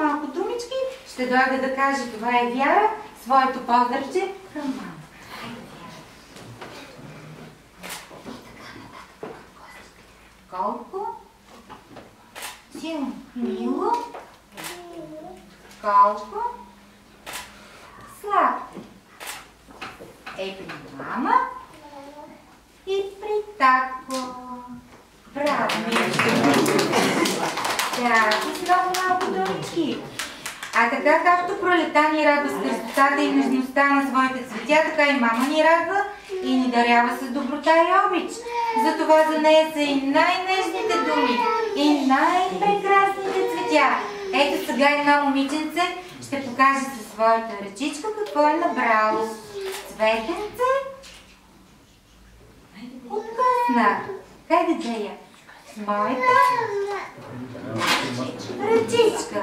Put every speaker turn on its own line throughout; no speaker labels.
малко думички, ще дойде да каже, това е Вяра, своето поздравче към мама. Колко си мило, колко сладко е при мама и при татко. Браво, да, и много малко думички. А така както пролета ни радва с красотата и нежността на своите цветя, така и мама ни радва и ни дарява с доброта и обич. Затова за нея са и най-нежните думи, и най-прекрасните цветя. Ето сега едно момиченце ще покаже със своята ръчичка какво е набрало. Цветенце откъсна. Хайде да я. С моята ръчичка.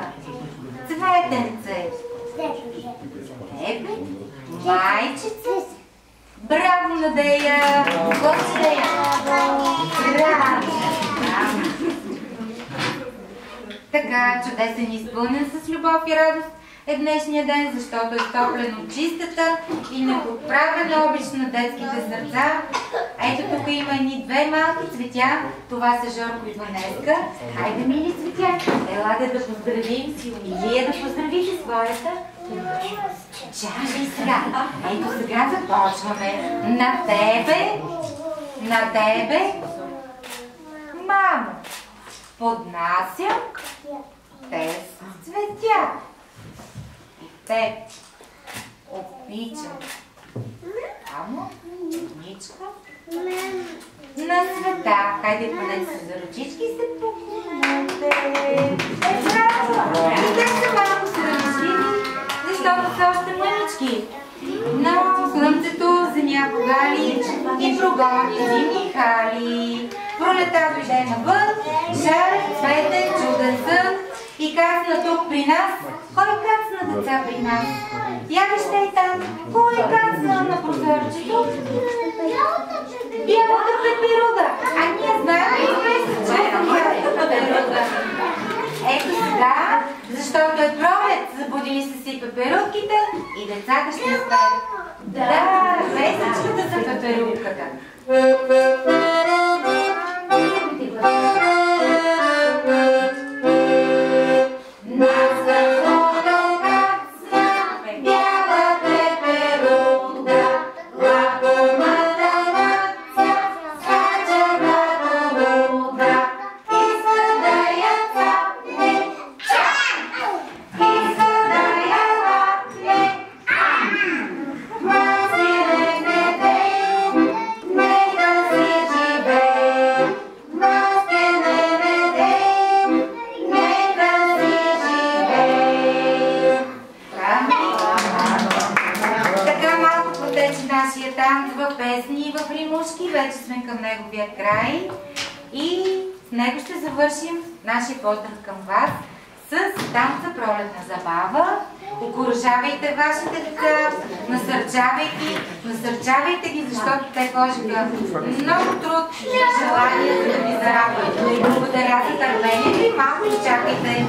Цветенце. Тебе, майчица. Браво, Надея! Благодаря! Браво! Така, чудесен и изпълнен с любов и радост е днешния ден, защото е стоплен от чистата и неподправена обич на детските сърца. Ето тук има едни две малки цветя. Това са Жорко и Ванеска. Хайде, мили цветя, елате да поздравим си. И вие да поздравите своята. Чакай сега. Ето сега започваме. На тебе, мамо, поднасям тези цветя. И теб обичам. Мамо, ничка на света. Хайде, падете се за ръчички и се поклонете. Браво! И те са малко срамежливи, защото са още мънички. Но слънцето земя погали и прогони зимни хали. Пролета дойде навън, жарен, цветен, чуден сън и кацна тук при нас. Кой кацна, деца, при нас? Я вижте и там, кой кацна на прозорчето? Бялата пеперуда. А ние знаем ли че е бялата пеперуда? Ето сега, защото е пролет, забудили са си пеперудките и децата ще спеят. Да, вестичката за пеперудката. Вече сме към неговия край и с него ще завършим нашия поздрав към вас с танца пролетна забава. Окуражавайте вашите деца, насърчавайте ги, защото те положиха много труд и желание да ви зарадват. Благодаря за търпението и малко изчакайте.